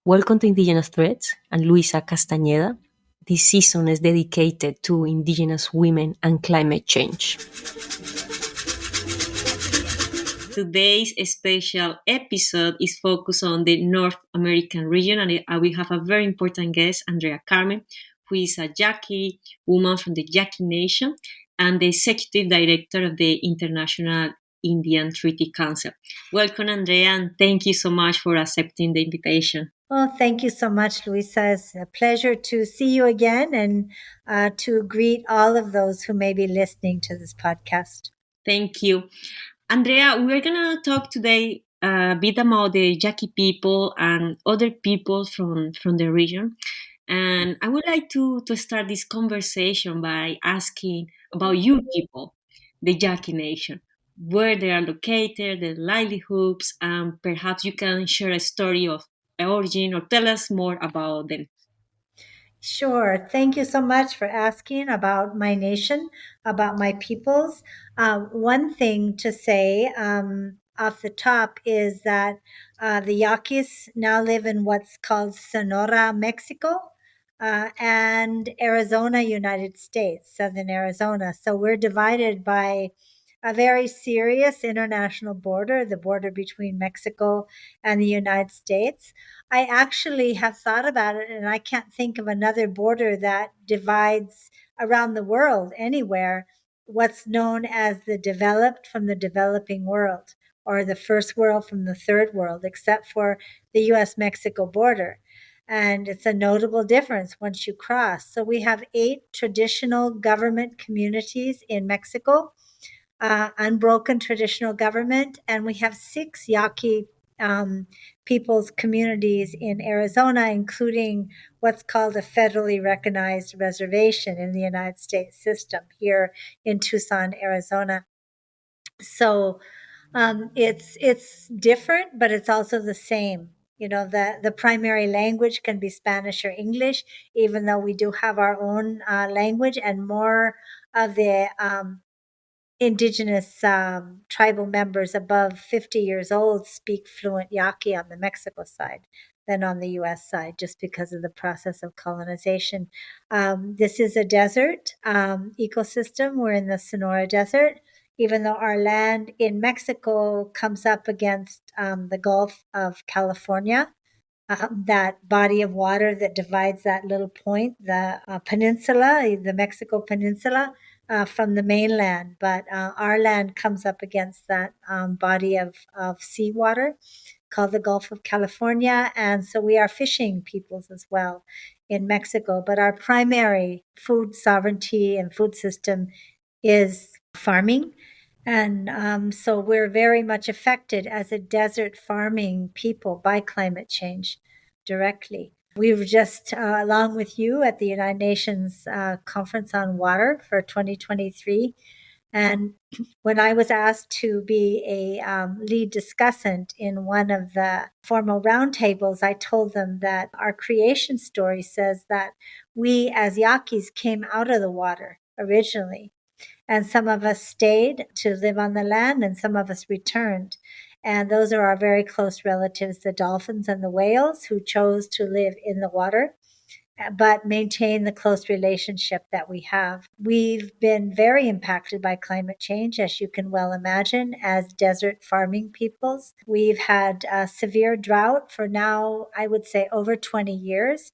Welcome to Indigenous Threads. I'm Luisa Castañeda. This season is dedicated to Indigenous women and climate change. Today's special episode is focused on the North American region, and we have a very important guest, Andrea Carmen, who is a Yaqui woman from the Yaqui Nation and the executive director of the International Indian Treaty Council. Welcome, Andrea, and thank you so much for accepting the invitation. Well, thank you so much, Luisa. It's a pleasure to see you again and to greet all of those who may be listening to this podcast. Thank you. Andrea, we're going to talk today a bit about the Yaqui people and other people from the region. And I would like to start this conversation by asking about you people, the Yaqui Nation, where they are located, their livelihoods, and perhaps you can share a story of origin or tell us more about them. Sure. Thank you so much for asking about my nation, about my peoples. One thing to say off the top is that the Yaquis now live in what's called Sonora, Mexico, and Arizona, United States, southern Arizona. So we're divided by a very serious international border, the border between Mexico and the United States. I actually have thought about it, and I can't think of another border that divides around the world anywhere what's known as the developed from the developing world, or the first world from the third world, except for the US Mexico border. And it's a notable difference once you cross. So we have 8 traditional government communities in Mexico, unbroken traditional government, and we have 6 Yaqui people's communities in Arizona, including what's called a federally recognized reservation in the United States system here in Tucson, Arizona. So it's different, but it's also the same. You know, the primary language can be Spanish or English, even though we do have our own language, and more of the Indigenous tribal members above 50 years old speak fluent Yaqui on the Mexico side than on the US side, just because of the process of colonization. This is a desert ecosystem. We're in the Sonora Desert, even though our land in Mexico comes up against the Gulf of California. That body of water that divides that little point, the peninsula, the Mexico Peninsula, from the mainland. But our land comes up against that body of seawater called the Gulf of California. And so we are fishing peoples as well in Mexico. But our primary food sovereignty and food system is farming. And so we're very much affected as a desert farming people by climate change directly. We were just, along with you, at the United Nations Conference on Water for 2023. And when I was asked to be a lead discussant in one of the formal roundtables, I told them that our creation story says that we as Yaquis came out of the water originally. And some of us stayed to live on the land, and some of us returned. And those are our very close relatives, the dolphins and the whales, who chose to live in the water, but maintain the close relationship that we have. We've been very impacted by climate change, as you can well imagine, as desert farming peoples. We've had a severe drought for now, I would say, over 20 years,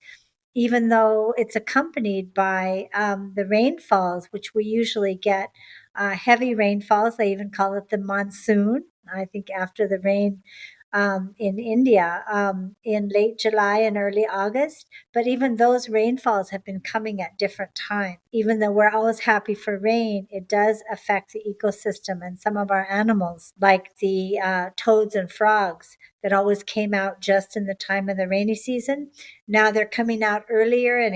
even though it's accompanied by the rainfalls, which we usually get heavy rainfalls. They even call it the monsoon, I think, after the rain in India in late July and early August. But even those rainfalls have been coming at different times. Even though we're always happy for rain, it does affect the ecosystem and some of our animals, like the toads and frogs that always came out just in the time of the rainy season. Now they're coming out earlier, and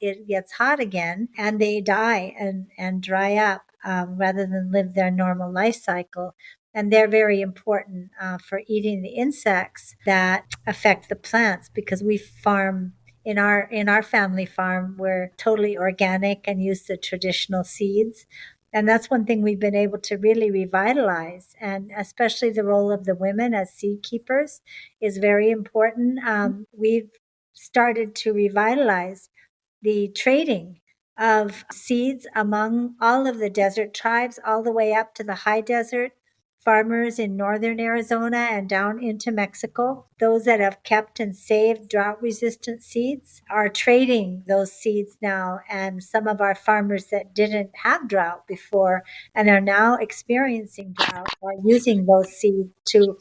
it gets hot again, and they die and dry up rather than live their normal life cycle. And they're very important for eating the insects that affect the plants, because we farm in our family farm. We're totally organic and use the traditional seeds. And that's one thing we've been able to really revitalize. And especially the role of the women as seed keepers is very important. We've started to revitalize the trading of seeds among all of the desert tribes, all the way up to the high desert farmers in northern Arizona and down into Mexico. Those that have kept and saved drought resistant seeds are trading those seeds now. And some of our farmers that didn't have drought before and are now experiencing drought are using those seeds to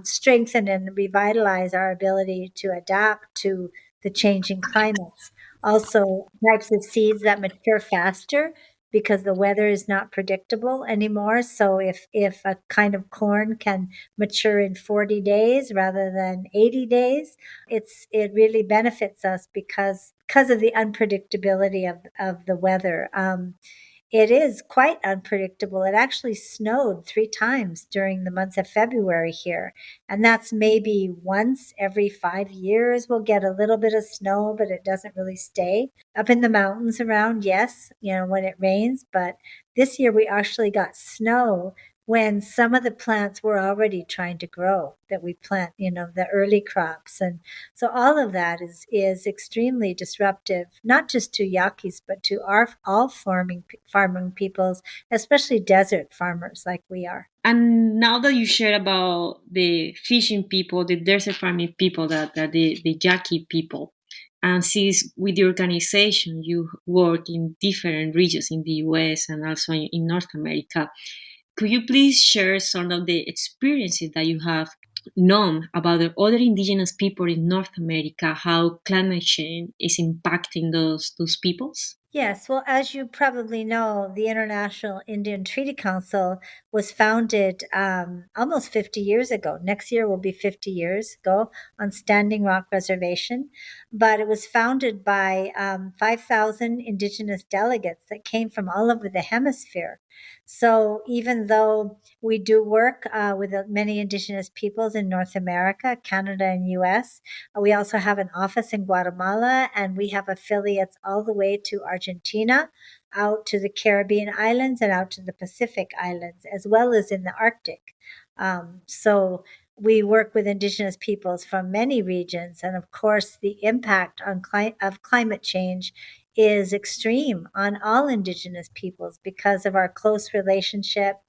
strengthen and revitalize our ability to adapt to the changing climates. Also, types of seeds that mature faster because the weather is not predictable anymore. So if a kind of corn can mature in 40 days rather than 80 days, it really benefits us because of the unpredictability of the weather. It is quite unpredictable. It actually snowed 3 times during the month of February here. And that's maybe once every 5 years we'll get a little bit of snow, but it doesn't really stay. Up in the mountains around, yes, when it rains. But this year we actually got snow when some of the plants were already trying to grow that we plant, the early crops. And so all of that is extremely disruptive, not just to Yaquis, but to our all farming peoples, especially desert farmers like we are. And now that you share about the fishing people, the desert farming people, that the Yaqui people, and since with the organization you work in different regions in the US and also in North America, could you please share some of the experiences that you have known about the other indigenous people in North America, how climate change is impacting those peoples? Yes, well, as you probably know, the International Indian Treaty Council was founded almost 50 years ago. Next year will be 50 years ago on Standing Rock Reservation. But it was founded by 5,000 Indigenous delegates that came from all over the hemisphere. So even though we do work with many Indigenous peoples in North America, Canada, and US, we also have an office in Guatemala, and we have affiliates all the way to Argentina, out to the Caribbean islands, and out to the Pacific islands, as well as in the Arctic. So we work with Indigenous peoples from many regions, and of course, the impact of climate change is extreme on all Indigenous peoples because of our close relationship,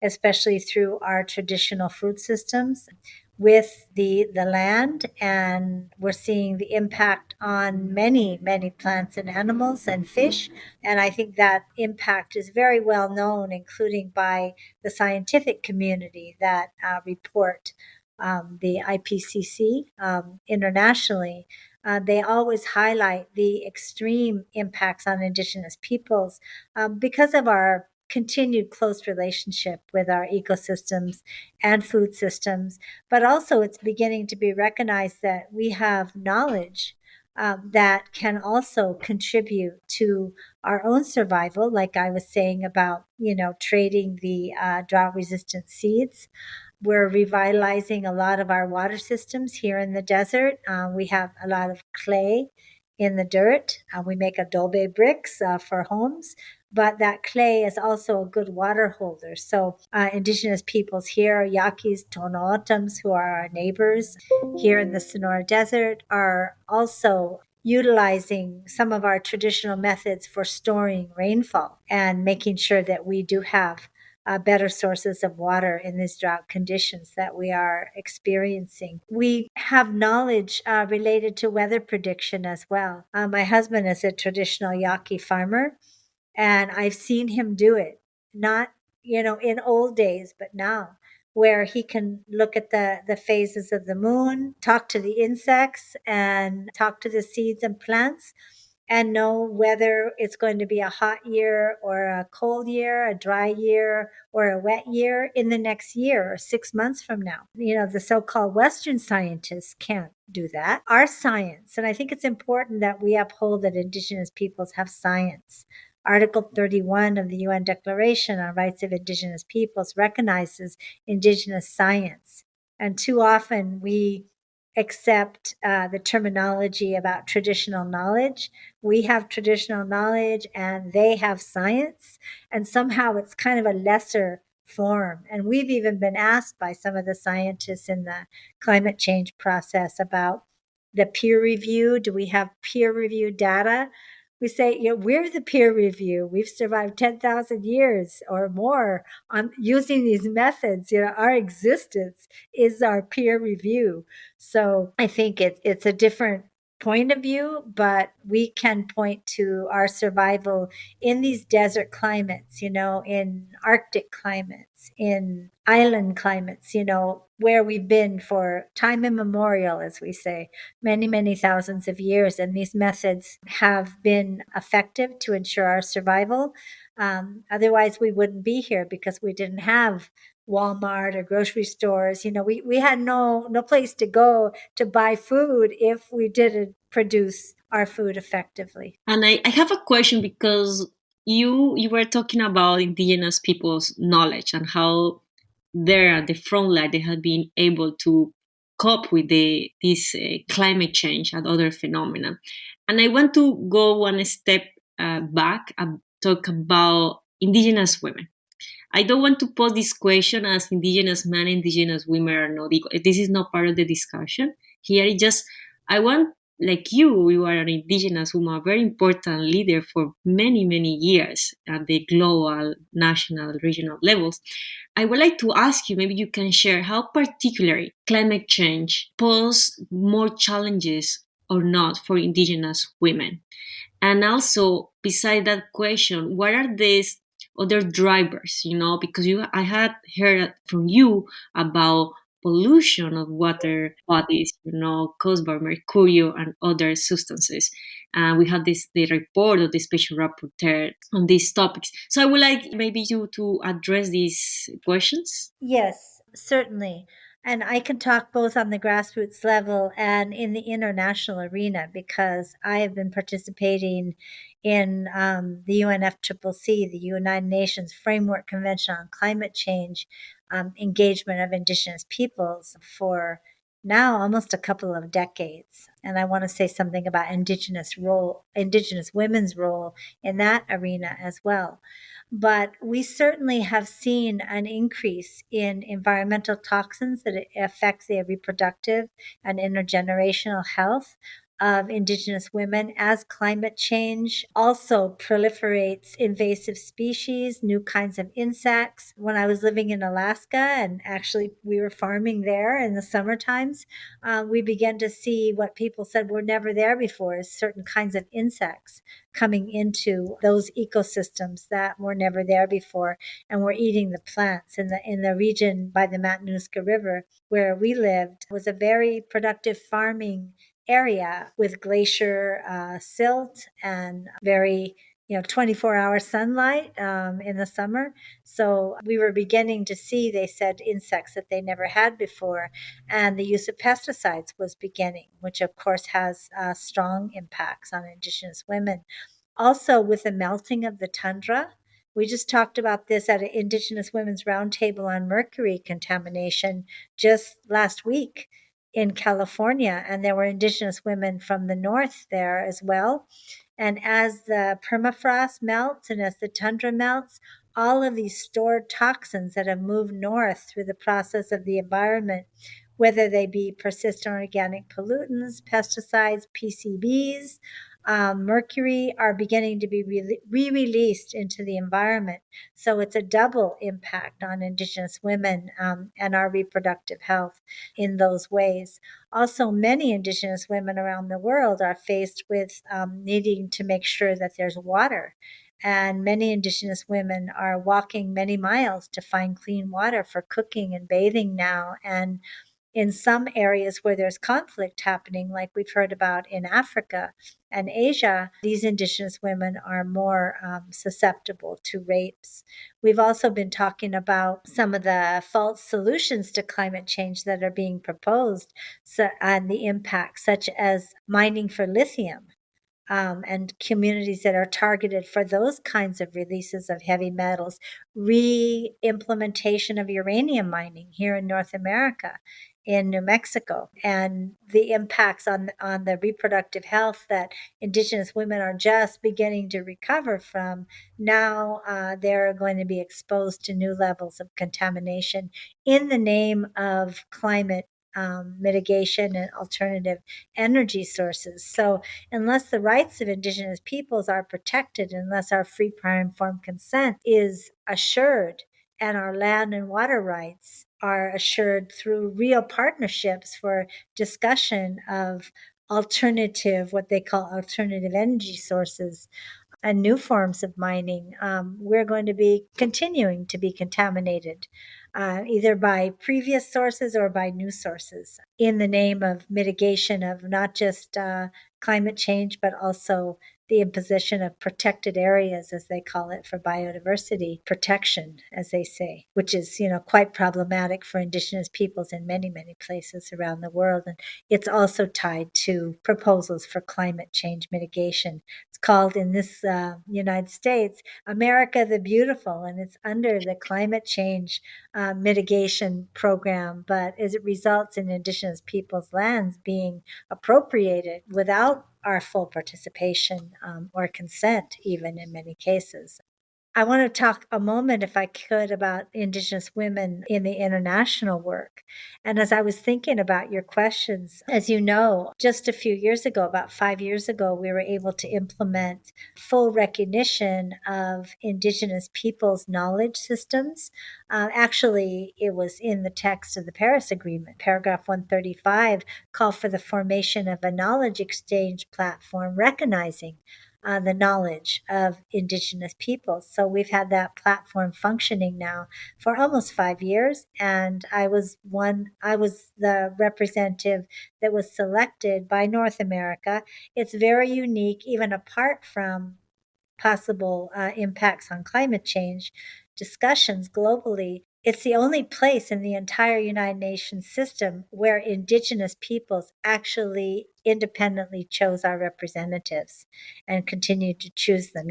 especially through our traditional food systems with the land. And we're seeing the impact on many plants and animals and fish. And I think that impact is very well known, including by the scientific community that report the IPCC internationally. They always highlight the extreme impacts on Indigenous peoples because of our continued close relationship with our ecosystems and food systems. But also, it's beginning to be recognized that we have knowledge that can also contribute to our own survival, like I was saying about, trading the drought resistant seeds. We're revitalizing a lot of our water systems here in the desert. We have a lot of clay in the dirt. We make adobe bricks for homes, but that clay is also a good water holder. So, Indigenous peoples here, Yaquis, Tonootams, who are our neighbors here in the Sonora Desert, are also utilizing some of our traditional methods for storing rainfall and making sure that we do have better sources of water in these drought conditions that we are experiencing. We have knowledge related to weather prediction as well. My husband is a traditional Yaqui farmer, and I've seen him do it, not, in old days, but now, where he can look at the phases of the moon, talk to the insects, and talk to the seeds and plants, and know whether it's going to be a hot year or a cold year, a dry year or a wet year in the next year or 6 months from now. The so called Western scientists can't do that. Our science, and I think it's important that we uphold that Indigenous peoples have science. Article 31 of the UN Declaration on Rights of Indigenous Peoples recognizes Indigenous science. And too often we accept the terminology about traditional knowledge. We have traditional knowledge and they have science, and somehow it's kind of a lesser form. And we've even been asked by some of the scientists in the climate change process about the peer review. Do we have peer review data? We say, we're the peer review. We've survived 10,000 years or more on using these methods. Our existence is our peer review. So I think it's a different point of view, but we can point to our survival in these desert climates, in Arctic climates, in island climates, where we've been for time immemorial, as we say, many, many thousands of years. And these methods have been effective to ensure our survival. Otherwise, we wouldn't be here because we didn't have Walmart or grocery stores. We had no place to go to buy food if we didn't produce our food effectively. And I have a question because you were talking about indigenous people's knowledge and how they're at the front line. They have been able to cope with this climate change and other phenomena. And I want to go one step back and talk about indigenous women. I don't want to pose this question as indigenous men, indigenous women are not equal. This is not part of the discussion. Here, it just I want, like you are an indigenous woman, a very important leader for many, many years at the global, national, regional levels. I would like to ask you, maybe you can share how particularly climate change pose more challenges or not for indigenous women. And also, beside that question, what are these other drivers? Because I had heard from you about pollution of water bodies, caused by mercury and other substances. And we have the report of the special rapporteur on these topics. So I would like maybe you to address these questions. Yes, certainly. And I can talk both on the grassroots level and in the international arena because I have been participating in the UNFCCC, the United Nations Framework Convention on Climate Change, engagement of Indigenous peoples for now almost a couple of decades. And I want to say something about Indigenous women's role in that arena as well. But we certainly have seen an increase in environmental toxins that affect the reproductive and intergenerational health of Indigenous women as climate change also proliferates invasive species, new kinds of insects. When I was living in Alaska, and actually we were farming there in the summer times, we began to see what people said were never there before, is certain kinds of insects coming into those ecosystems that were never there before, and were eating the plants in the region by the Matanuska River where we lived. Was a very productive farming area with glacier silt and very 24-hour sunlight in the summer. So we were beginning to see, they said, insects that they never had before. And the use of pesticides was beginning, which of course has strong impacts on Indigenous women. Also, with the melting of the tundra, we just talked about this at an Indigenous Women's Roundtable on mercury contamination just last week in California. And there were Indigenous women from the north there as well. And as the permafrost melts and as the tundra melts, all of these stored toxins that have moved north through the process of the environment, whether they be persistent organic pollutants, pesticides, PCBs, mercury, are beginning to be re-released into the environment. So it's a double impact on Indigenous women and our reproductive health in those ways. Also, many Indigenous women around the world are faced with needing to make sure that there's water. And many Indigenous women are walking many miles to find clean water for cooking and bathing now. And in some areas where there's conflict happening, like we've heard about in Africa and Asia, these Indigenous women are more susceptible to rapes. We've also been talking about some of the false solutions to climate change that are being proposed, and the impacts, such as mining for lithium. And communities that are targeted for those kinds of releases of heavy metals, re-implementation of uranium mining here in North America, in New Mexico, and the impacts on the reproductive health that Indigenous women are just beginning to recover from. Now they're going to be exposed to new levels of contamination in the name of climate mitigation and alternative energy sources. So, unless the rights of Indigenous peoples are protected, unless our free, prior, informed consent is assured, and our land and water rights are assured through real partnerships for discussion of alternative, what they call alternative energy sources, and new forms of mining, we're going to be continuing to be contaminated, either by previous sources or by new sources, in the name of mitigation of not just climate change, but also the imposition of protected areas, as they call it, for biodiversity protection, as they say, which is, quite problematic for Indigenous peoples in many, many places around the world. And it's also tied to proposals for climate change mitigation. It's called in this United States, America the Beautiful, and it's under the climate change mitigation program. But as it results in Indigenous peoples' lands being appropriated without our full participation or consent, even in many cases. I want to talk a moment, if I could, about Indigenous women in the international work. And as I was thinking about your questions, as you know, just a few years ago, about 5 years ago, we were able to implement full recognition of Indigenous peoples' knowledge systems. Actually, it was in the text of the Paris Agreement. Paragraph 135 called for the formation of a knowledge exchange platform recognizing the knowledge of Indigenous peoples. So we've had that platform functioning now for almost 5 years, and I was the representative that was selected by North America. It's very unique, even apart from possible impacts on climate change discussions globally. It's the only place in the entire United Nations system where Indigenous peoples actually independently chose our representatives and continue to choose them.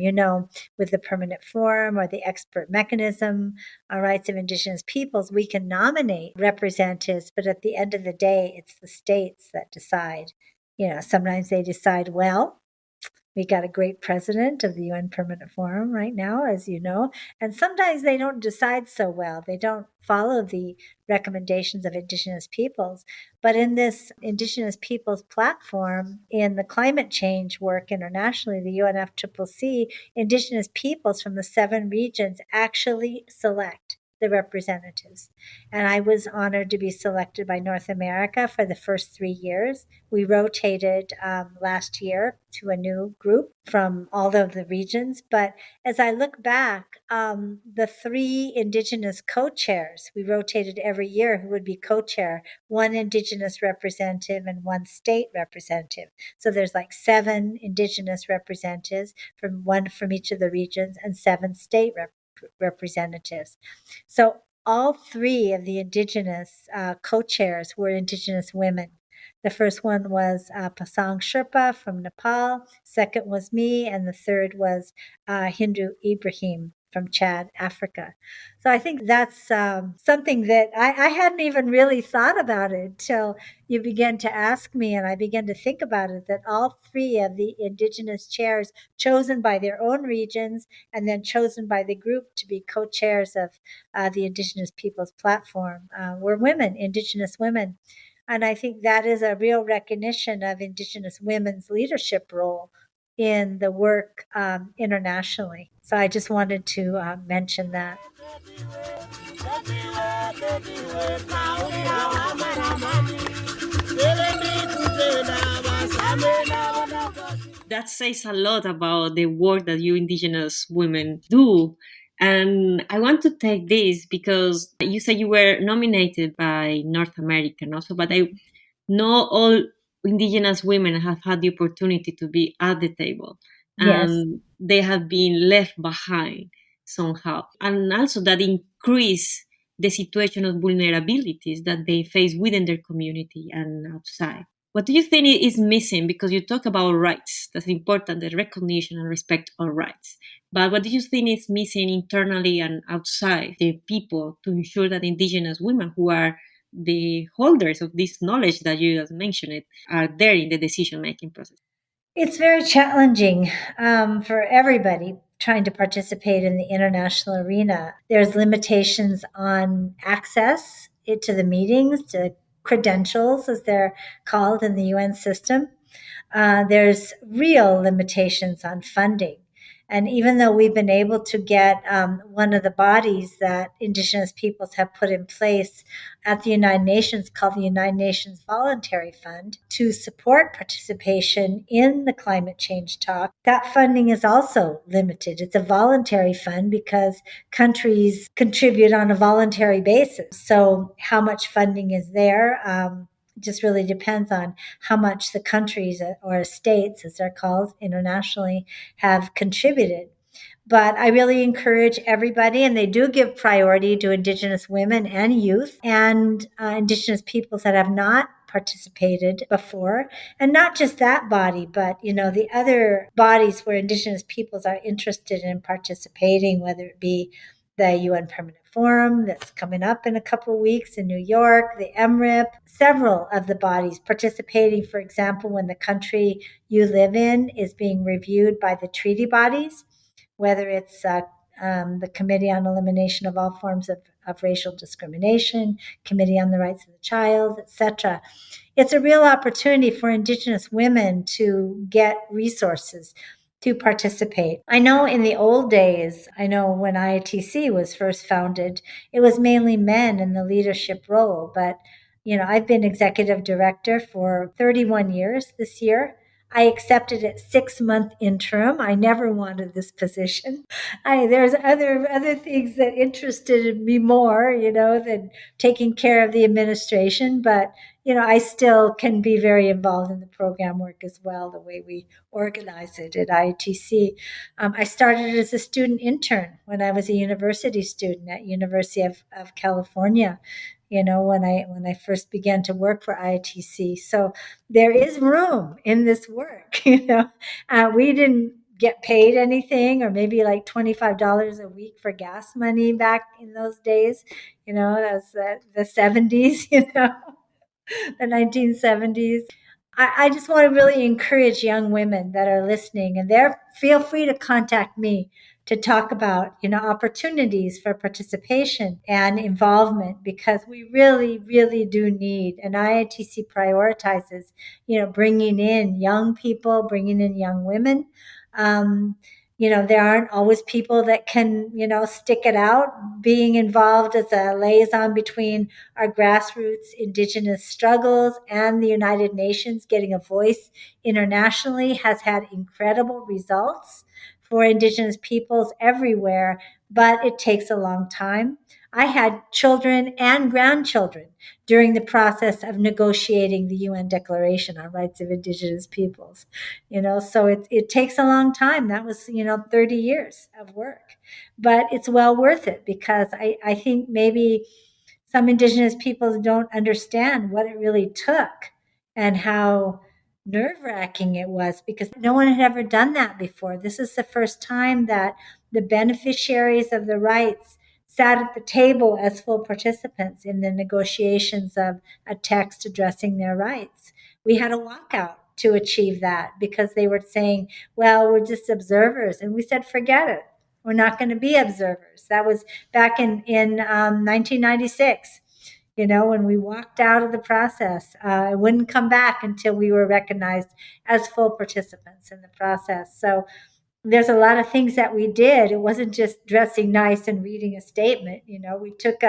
With the permanent forum or the expert mechanism on rights of Indigenous peoples, we can nominate representatives, but at the end of the day, it's the states that decide. Sometimes they decide, well, we got a great president of the UN Permanent Forum right now, as you know, and sometimes they don't decide so well. They don't follow the recommendations of Indigenous peoples. But in this Indigenous peoples platform, in the climate change work internationally, the UNFCCC, Indigenous peoples from the 7 regions actually select the representatives. And I was honored to be selected by North America for the first 3 years. We rotated last year to a new group from all of the regions. But as I look back, the 3 Indigenous co-chairs, we rotated every year who would be co-chair, 1 Indigenous representative and 1 state representative. So there's like 7 Indigenous representatives, one from each of the regions, and 7 state representatives. So all 3 of the Indigenous co-chairs were Indigenous women. The first one was Pasang Sherpa from Nepal, second was me, and the third was Hindu Ibrahim from Chad, Africa. So I think that's something that I hadn't even really thought about it until you began to ask me, and I began to think about it, that all 3 of the Indigenous chairs chosen by their own regions and then chosen by the group to be co-chairs of the Indigenous Peoples Platform were women, Indigenous women. And I think that is a real recognition of Indigenous women's leadership role in the work internationally. So I just wanted to mention that. That says a lot about the work that you Indigenous women do. And I want to take this because you said you were nominated by North America also, but I know all Indigenous women have had the opportunity to be at the table, Yes. and they have been left behind somehow. And also that increase the situation of vulnerabilities that they face within their community and outside. What do you think is missing? Because you talk about rights, that's important, the recognition and respect of rights. But what do you think is missing internally and outside the people to ensure that Indigenous women who are the holders of this knowledge that you just mentioned are there in the decision making process? It's very challenging for everybody trying to participate in the international arena. There's limitations on access to the meetings, to credentials, as they're called in the UN system. There's real limitations on funding. And even though we've been able to get one of the bodies that Indigenous peoples have put in place at the United Nations, called the United Nations Voluntary Fund, to support participation in the climate change talk, that funding is also limited. It's a voluntary fund because countries contribute on a voluntary basis. So, how much funding is there? Just really depends on how much the countries or states, as they're called internationally, have contributed. But I really encourage everybody, and they do give priority to Indigenous women and youth and Indigenous peoples that have not participated before. And not just that body, but the other bodies where Indigenous peoples are interested in participating, whether it be the UN Permanent Forum that's coming up in a couple of weeks in New York, the MRIP, several of the bodies participating, for example, when the country you live in is being reviewed by the treaty bodies, whether it's the Committee on Elimination of All Forms of Racial Discrimination, Committee on the Rights of the Child, etc. It's a real opportunity for Indigenous women to get resources to participate. I know in the old days, I know when IATC was first founded, it was mainly men in the leadership role. But, I've been executive director for 31 years this year. I accepted it 6-month interim. I never wanted this position. There's other things that interested me more, than taking care of the administration. But I still can be very involved in the program work as well, the way we organize it at ITC. I started as a student intern when I was a university student at University of California. When I first began to work for ITC, so there is room in this work. We didn't get paid anything, or maybe like $25 a week for gas money back in those days. That's the 70s. The 1970s. I just want to really encourage young women that are listening, and they're feel free to contact me to talk about opportunities for participation and involvement, because we really really do need, and IITC prioritizes bringing in young people, bringing in young women. um, there aren't always people that can stick it out being involved as a liaison between our grassroots Indigenous struggles and the United Nations. Getting a voice internationally has had incredible results for Indigenous peoples everywhere, but it takes a long time. I had children and grandchildren during the process of negotiating the UN Declaration on Rights of Indigenous Peoples. So it takes a long time. That was 30 years of work, but it's well worth it, because I think maybe some Indigenous peoples don't understand what it really took and how nerve-wracking it was, because no one had ever done that before. This is the first time that the beneficiaries of the rights sat at the table as full participants in the negotiations of a text addressing their rights. We had a walkout to achieve that, because they were saying, well, we're just observers. And we said, forget it. We're not going to be observers. That was back in 1996. When we walked out of the process, it wouldn't come back until we were recognized as full participants in the process. So there's a lot of things that we did. It wasn't just dressing nice and reading a statement. We took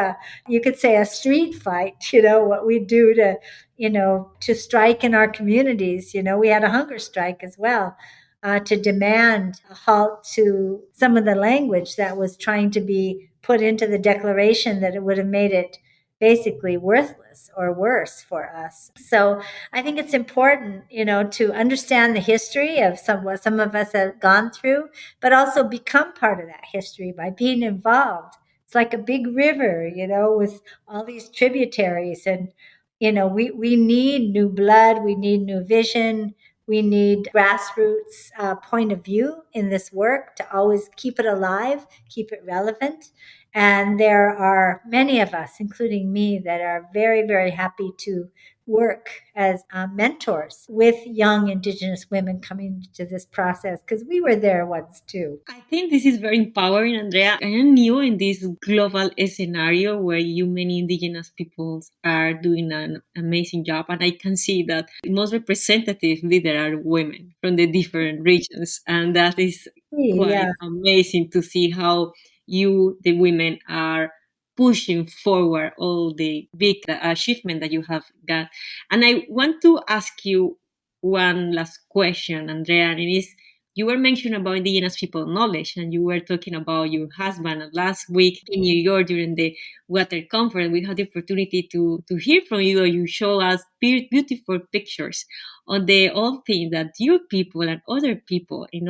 you could say, a street fight, what we do to strike in our communities. We had a hunger strike as well, to demand a halt to some of the language that was trying to be put into the declaration, that it would have made it basically worthless or worse for us. So I think it's important, to understand the history of what some of us have gone through, but also become part of that history by being involved. It's like a big river, with all these tributaries. And, we need new blood, we need new vision, we need grassroots point of view in this work to always keep it alive, keep it relevant. And there are many of us, including me, that are very, very happy to work as mentors with young Indigenous women coming into this process because we were there once too. I think this is very empowering, Andrea. I am new in this global scenario where you many indigenous peoples are doing an amazing job, and I can see that the most representative leader are women from the different regions, and that is quite Yeah. amazing to see how you, the women, are pushing forward all the big achievement that you have got. And I want to ask you one last question, Andrea, and it is you were mentioning about indigenous people knowledge, and you were talking about your husband. And last week in New York during the water conference, we had the opportunity to hear from you. You show us beautiful pictures on the old thing that your people and other people in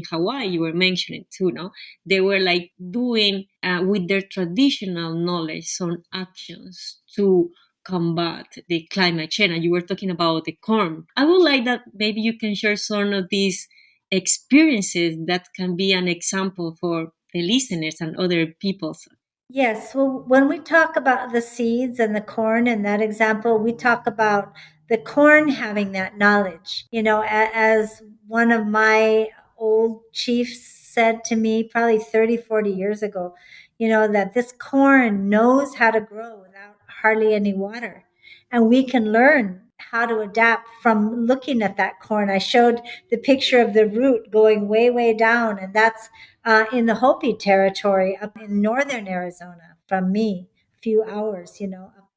Hawaii, you were mentioning too, no, they were like doing with their traditional knowledge some actions to combat the climate change. And you were talking about the corn. I would like that maybe you can share some of these experiences that can be an example for the listeners and other people. Yes. Well, when we talk about the seeds and the corn in that example, we talk about the corn having that knowledge. As one of my old chiefs said to me probably 30, 40 years ago, that this corn knows how to grow without hardly any water. And we can learn how to adapt from looking at that corn. I showed the picture of the root going way, way down, and that's in the Hopi territory up in northern Arizona from me, a few hours,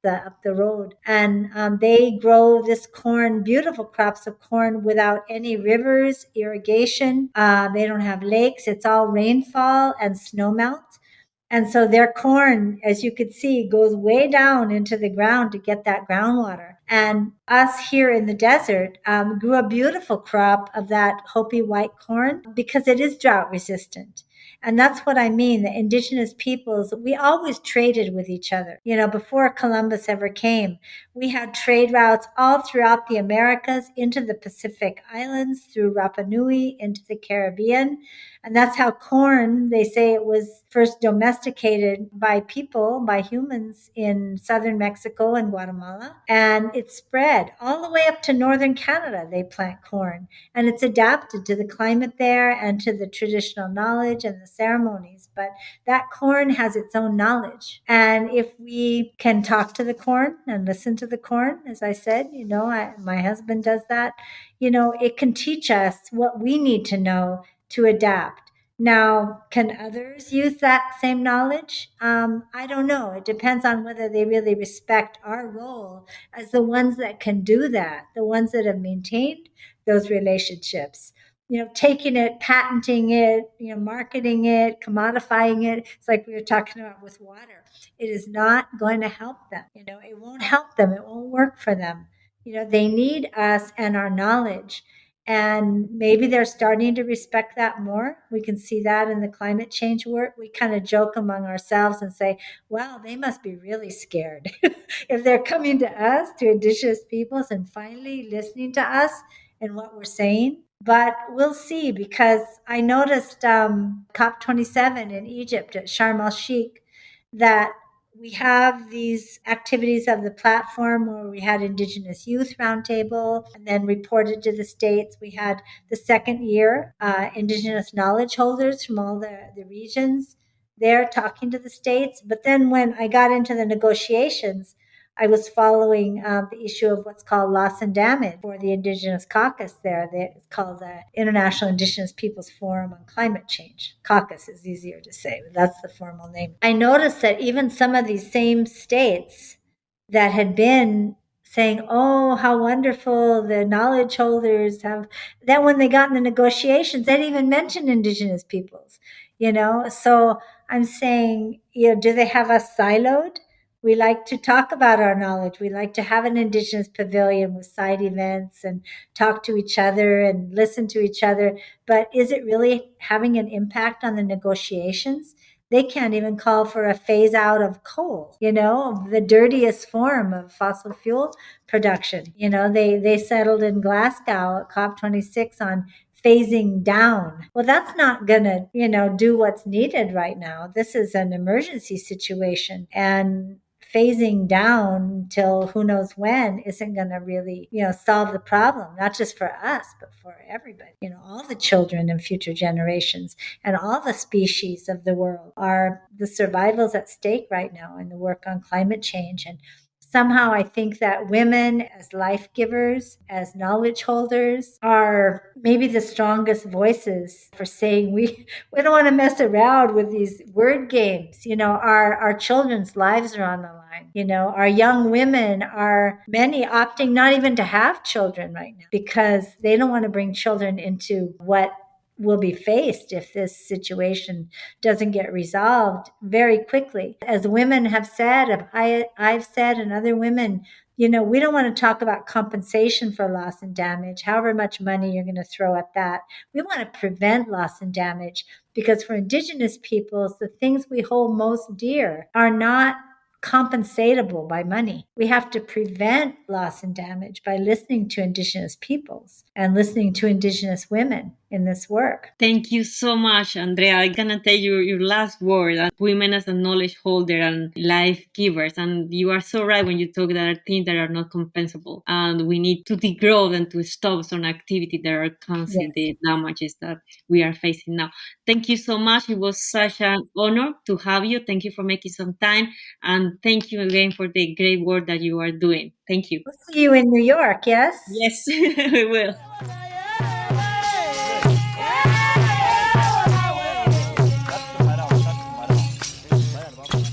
up the road. And they grow this corn, beautiful crops of corn without any rivers, irrigation. They don't have lakes. It's all rainfall and snowmelt. And so their corn, as you could see, goes way down into the ground to get that groundwater. And us here in the desert grew a beautiful crop of that Hopi white corn because it is drought resistant. And that's what I mean. The indigenous peoples, we always traded with each other. Before Columbus ever came, we had trade routes all throughout the Americas into the Pacific Islands, through Rapa Nui, into the Caribbean. And that's how corn, they say it was first domesticated by people, by humans in southern Mexico and Guatemala. And it spread all the way up to northern Canada. They plant corn. And it's adapted to the climate there and to the traditional knowledge and the ceremonies. But that corn has its own knowledge. And if we can talk to the corn and listen to the corn, as I said, my husband does that, it can teach us what we need to know to adapt. Now, can others use that same knowledge? I don't know. It depends on whether they really respect our role as the ones that can do that, the ones that have maintained those relationships. Taking it, patenting it, marketing it, commodifying it. It's like we were talking about with water. It is not going to help them. It won't help them. It won't work for them. They need us and our knowledge. And maybe they're starting to respect that more. We can see that in the climate change work. We kind of joke among ourselves and say, wow, they must be really scared if they're coming to us, to indigenous peoples, and finally listening to us and what we're saying. But we'll see, because I noticed COP27 in Egypt at Sharm el Sheikh that we have these activities of the platform where we had Indigenous Youth Roundtable and then reported to the states. We had the second year Indigenous knowledge holders from all the regions there talking to the states. But then when I got into the negotiations, I was following the issue of what's called loss and damage for the Indigenous caucus there. It's called the International Indigenous Peoples Forum on Climate Change. Caucus is easier to say, but that's the formal name. I noticed that even some of these same states that had been saying, oh, how wonderful the knowledge holders have, then when they got in the negotiations, they didn't even mention Indigenous peoples. So I'm saying, do they have us siloed? We like to talk about our knowledge. We like to have an Indigenous pavilion with side events and talk to each other and listen to each other. But is it really having an impact on the negotiations? They can't even call for a phase out of coal, the dirtiest form of fossil fuel production. They settled in Glasgow at COP26 on phasing down. Well, that's not going to, do what's needed right now. This is an emergency situation. And phasing down till who knows when isn't going to really, solve the problem, not just for us, but for everybody. All the children and future generations and all the species of the world are the survivals at stake right now in the work on climate change. And somehow I think that women, as life givers, as knowledge holders, are maybe the strongest voices for saying we don't want to mess around with these word games. Our children's lives are on the line. Our young women are many opting not even to have children right now because they don't want to bring children into what will be faced if this situation doesn't get resolved very quickly. As women have said, I've said, and other women, we don't want to talk about compensation for loss and damage, however much money you're going to throw at that. We want to prevent loss and damage because for Indigenous peoples, the things we hold most dear are not compensatable by money. We have to prevent loss and damage by listening to Indigenous peoples and listening to Indigenous women in this work. Thank you so much, Andrea. I'm gonna tell you your last word. Women as a knowledge holder and life givers, and you are so right when you talk that are things that are not compensable, and we need to degrow and to stop some activity that are causing the damages that we are facing now. Thank you so much. It was such an honor to have you. Thank you for making some time, and thank you again for the great work that you are doing. Thank you. We'll see you in New York, yes? Yes, we will.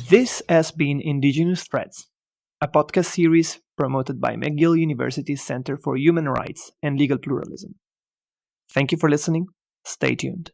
This has been Indigenous Threads, a podcast series promoted by McGill University's Center for Human Rights and Legal Pluralism. Thank you for listening. Stay tuned.